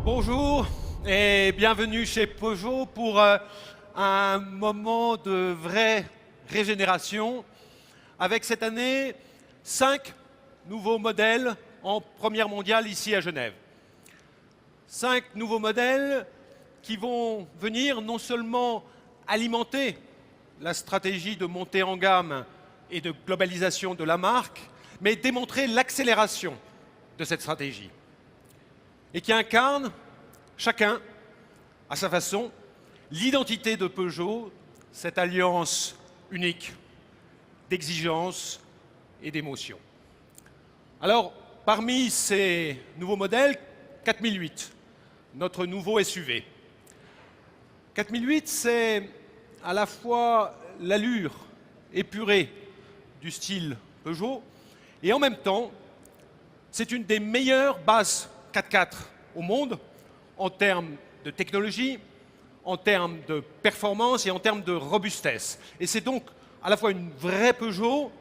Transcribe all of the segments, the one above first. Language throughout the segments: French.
Bonjour et bienvenue chez Peugeot pour un moment de vraie régénération avec cette année 5 nouveaux modèles en première mondiale ici à Genève. 5 nouveaux modèles qui vont venir non seulement alimenter la stratégie de montée en gamme et de globalisation de la marque, mais démontrer l'accélération de cette stratégie. Et qui incarne, chacun, à sa façon, l'identité de Peugeot, cette alliance unique d'exigence et d'émotion. Alors, parmi ces nouveaux modèles, 4008, notre nouveau SUV. 4008, c'est à la fois l'allure épurée du style Peugeot, et en même temps, c'est une des meilleures bases 4x4 au monde en termes de technologie, en termes de performance et en termes de robustesse. Et c'est donc à la fois une vraie Peugeot,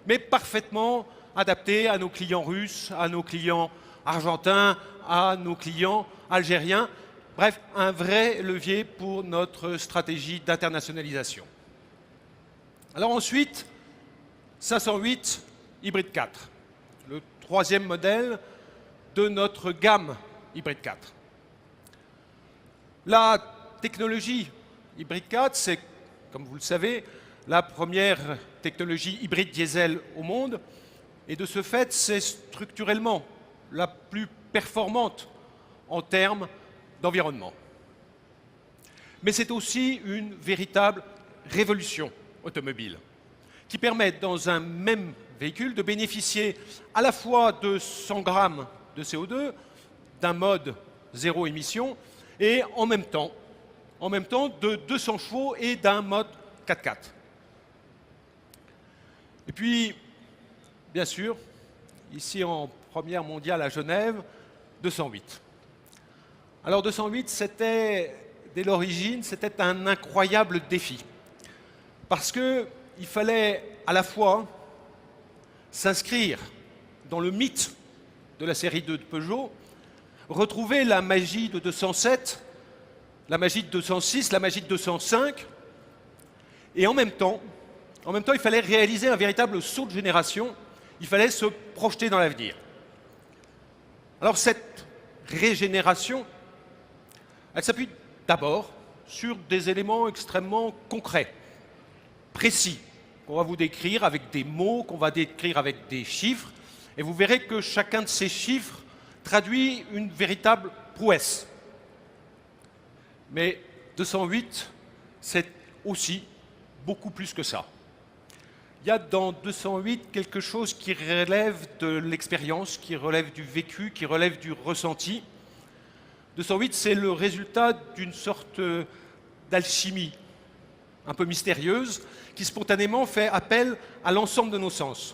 mais parfaitement adaptée à nos clients russes, à nos clients argentins, à nos clients algériens. Bref, un vrai levier pour notre stratégie d'internationalisation. Alors ensuite, 508 Hybride 4, le troisième modèle de notre gamme Hybride 4. La technologie Hybride 4, c'est, comme vous le savez, la première technologie hybride diesel au monde. Et de ce fait, c'est structurellement la plus performante en termes d'environnement. Mais c'est aussi une véritable révolution automobile qui permet, dans un même véhicule, de bénéficier à la fois de 100 grammes de CO2, d'un mode zéro émission, et en même temps de 200 chevaux et d'un mode 4x4. Et puis, bien sûr, ici en première mondiale à Genève, 208. Alors 208, c'était, dès l'origine, c'était un incroyable défi. Parce qu'il fallait à la fois s'inscrire dans le mythe de la série 2 de Peugeot, retrouver la magie de 207, la magie de 206, la magie de 205, et en même temps, il fallait réaliser un véritable saut de génération, il fallait se projeter dans l'avenir. Alors cette régénération, elle s'appuie d'abord sur des éléments extrêmement concrets, précis, qu'on va vous décrire avec des mots, qu'on va décrire avec des chiffres, et vous verrez que chacun de ces chiffres traduit une véritable prouesse. Mais 208, c'est aussi beaucoup plus que ça. Il y a dans 208 quelque chose qui relève de l'expérience, qui relève du vécu, qui relève du ressenti. 208, c'est le résultat d'une sorte d'alchimie un peu mystérieuse qui spontanément fait appel à l'ensemble de nos sens.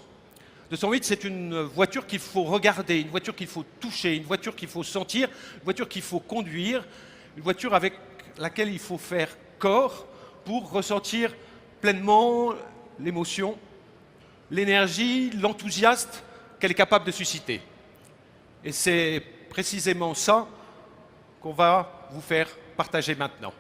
208, c'est une voiture qu'il faut regarder, une voiture qu'il faut toucher, une voiture qu'il faut sentir, une voiture qu'il faut conduire, une voiture avec laquelle il faut faire corps pour ressentir pleinement l'émotion, l'énergie, l'enthousiasme qu'elle est capable de susciter. Et c'est précisément ça qu'on va vous faire partager maintenant.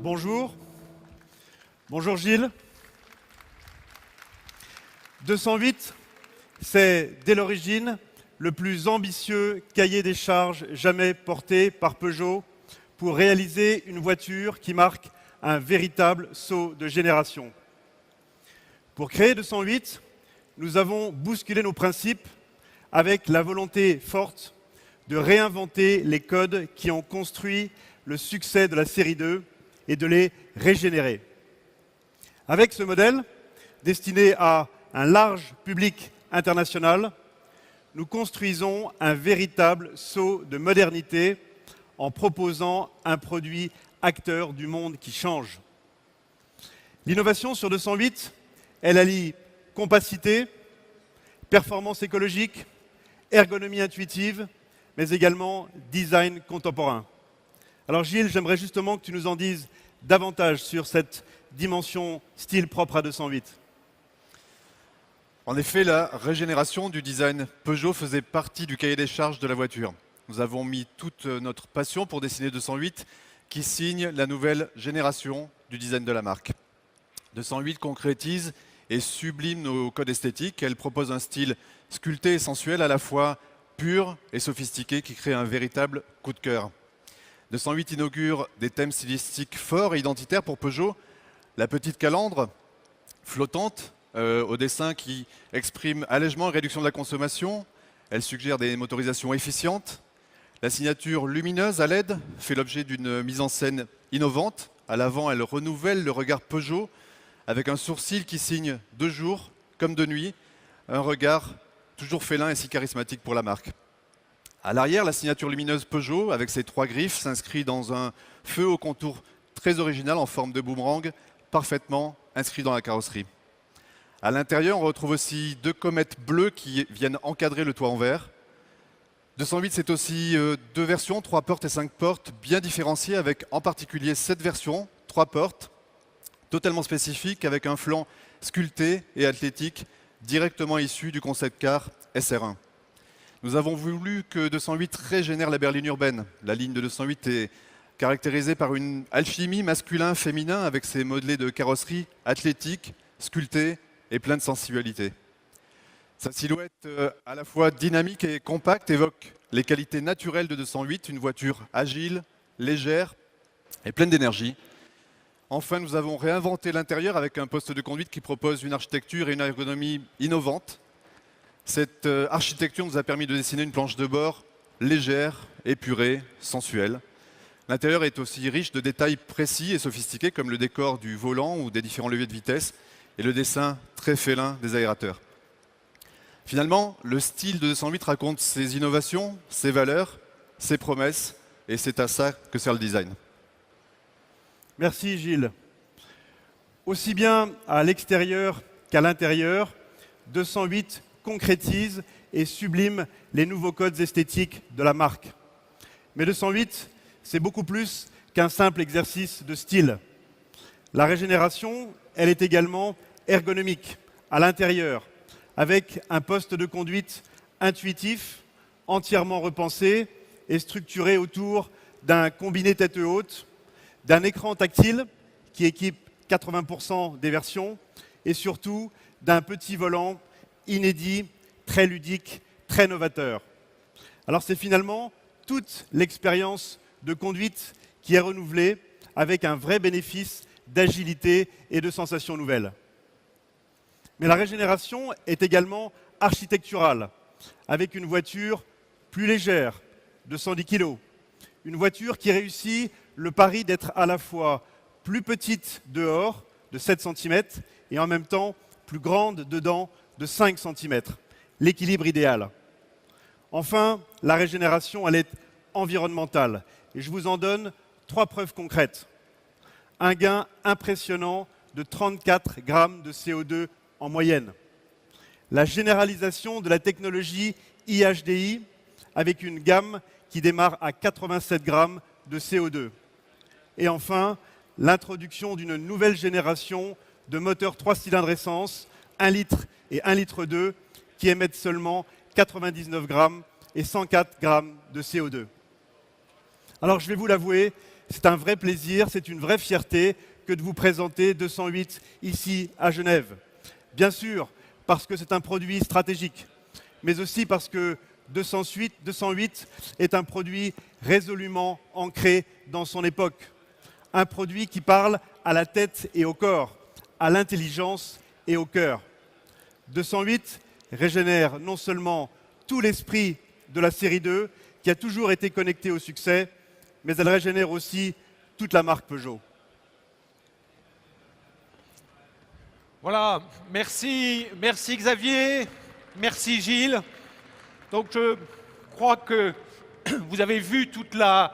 bonjour. Bonjour Gilles. 208, c'est dès l'origine le plus ambitieux cahier des charges jamais porté par Peugeot pour réaliser une voiture qui marque un véritable saut de génération. Pour créer 208, nous avons bousculé nos principes avec la volonté forte de réinventer les codes qui ont construit le succès de la série 2 et de les régénérer. Avec ce modèle, destiné à un large public international, nous construisons un véritable saut de modernité en proposant un produit acteur du monde qui change. L'innovation sur 208, elle allie compacité, performance écologique, ergonomie intuitive, mais également design contemporain. Alors Gilles, j'aimerais justement que tu nous en dises davantage sur cette dimension style propre à 208. En effet, la régénération du design Peugeot faisait partie du cahier des charges de la voiture. Nous avons mis toute notre passion pour dessiner 208 qui signe la nouvelle génération du design de la marque. 208 concrétise et sublime nos codes esthétiques. Elle propose un style sculpté et sensuel à la fois pur et sophistiqué qui crée un véritable coup de cœur. 208 inaugure des thèmes stylistiques forts et identitaires pour Peugeot. La petite calandre flottante au dessin qui exprime allègement et réduction de la consommation. Elle suggère des motorisations efficientes. La signature lumineuse à LED fait l'objet d'une mise en scène innovante. À l'avant, elle renouvelle le regard Peugeot avec un sourcil qui signe de jour comme de nuit, un regard toujours félin et si charismatique pour la marque. À l'arrière, la signature lumineuse Peugeot, avec ses 3 griffes, s'inscrit dans un feu au contour très original en forme de boomerang, parfaitement inscrit dans la carrosserie. À l'intérieur, on retrouve aussi 2 comètes bleues qui viennent encadrer le toit en verre. 208, c'est aussi 2 versions, 3 portes et 5 portes, bien différenciées, avec en particulier cette version, 3 portes, totalement spécifique, avec un flanc sculpté et athlétique, directement issu du concept car SR1. Nous avons voulu que 208 régénère la berline urbaine. La ligne de 208 est caractérisée par une alchimie masculin-féminin avec ses modelés de carrosserie athlétique, sculptés et plein de sensualité. Sa silhouette à la fois dynamique et compacte évoque les qualités naturelles de 208, une voiture agile, légère et pleine d'énergie. Enfin, nous avons réinventé l'intérieur avec un poste de conduite qui propose une architecture et une ergonomie innovantes. Cette architecture nous a permis de dessiner une planche de bord légère, épurée, sensuelle. L'intérieur est aussi riche de détails précis et sophistiqués comme le décor du volant ou des différents leviers de vitesse et le dessin très félin des aérateurs. Finalement, le style de 208 raconte ses innovations, ses valeurs, ses promesses et c'est à ça que sert le design. Merci Gilles. Aussi bien à l'extérieur qu'à l'intérieur, 208 concrétise et sublime les nouveaux codes esthétiques de la marque. Mais 208, c'est beaucoup plus qu'un simple exercice de style. La régénération, elle est également ergonomique, à l'intérieur, avec un poste de conduite intuitif, entièrement repensé et structuré autour d'un combiné tête haute, d'un écran tactile qui équipe 80% des versions et surtout d'un petit volant inédit, très ludique, très novateur. Alors c'est finalement toute l'expérience de conduite qui est renouvelée avec un vrai bénéfice d'agilité et de sensations nouvelles. Mais la régénération est également architecturale, avec une voiture plus légère, de 110 kg. Une voiture qui réussit le pari d'être à la fois plus petite dehors, de 7 cm, et en même temps plus grande dedans, de 5 cm. L'équilibre idéal. Enfin, la régénération, elle est environnementale. Et je vous en donne 3 preuves concrètes. Un gain impressionnant de 34 grammes de CO2 en moyenne. La généralisation de la technologie IHDI avec une gamme qui démarre à 87 grammes de CO2. Et enfin, l'introduction d'une nouvelle génération de moteurs 3 cylindres essence, 1 litre et 1 litre 2, qui émettent seulement 99 grammes et 104 grammes de CO2. Alors je vais vous l'avouer, c'est un vrai plaisir, c'est une vraie fierté que de vous présenter 208 ici à Genève. Bien sûr, parce que c'est un produit stratégique, mais aussi parce que 208 est un produit résolument ancré dans son époque. Un produit qui parle à la tête et au corps, à l'intelligence et au cœur. 208 régénère non seulement tout l'esprit de la série 2, qui a toujours été connecté au succès, mais elle régénère aussi toute la marque Peugeot. Voilà, merci Xavier, merci Gilles. Donc je crois que vous avez vu toute la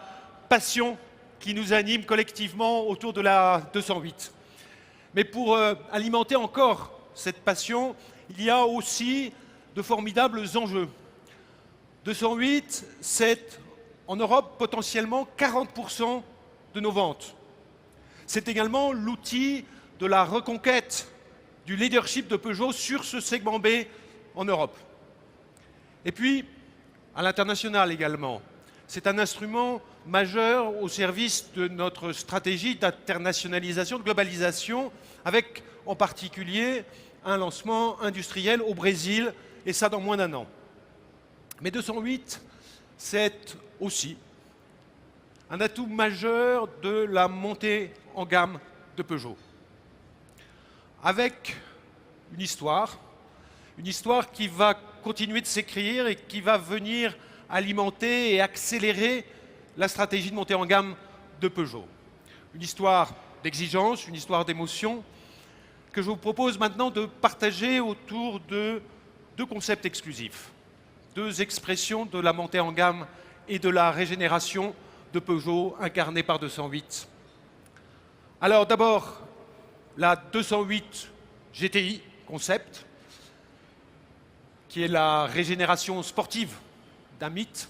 passion qui nous anime collectivement autour de la 208. Mais pour alimenter encore cette passion, il y a aussi de formidables enjeux. 208, c'est en Europe potentiellement 40% de nos ventes. C'est également l'outil de la reconquête du leadership de Peugeot sur ce segment B en Europe. Et puis, à l'international également, c'est un instrument majeur au service de notre stratégie d'internationalisation, de globalisation, avec en particulier un lancement industriel au Brésil, et ça dans moins d'1 an. Mais 208, c'est aussi un atout majeur de la montée en gamme de Peugeot. Avec une histoire qui va continuer de s'écrire et qui va venir alimenter et accélérer la stratégie de montée en gamme de Peugeot. Une histoire d'exigence, une histoire d'émotion, que je vous propose maintenant de partager autour de 2 concepts exclusifs, 2 expressions de la montée en gamme et de la régénération de Peugeot incarnée par 208. Alors d'abord, la 208 GTI concept, qui est la régénération sportive d'un mythe,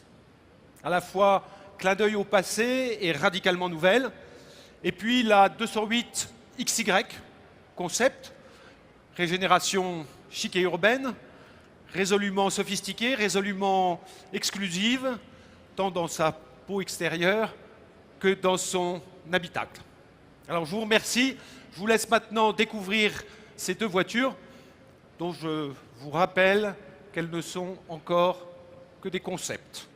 à la fois clin d'œil au passé et radicalement nouvelle. Et puis la 208 XY concept, régénération chic et urbaine, résolument sophistiquée, résolument exclusive, tant dans sa peau extérieure que dans son habitacle. Alors je vous remercie, je vous laisse maintenant découvrir ces 2 voitures dont je vous rappelle qu'elles ne sont encore que des concepts.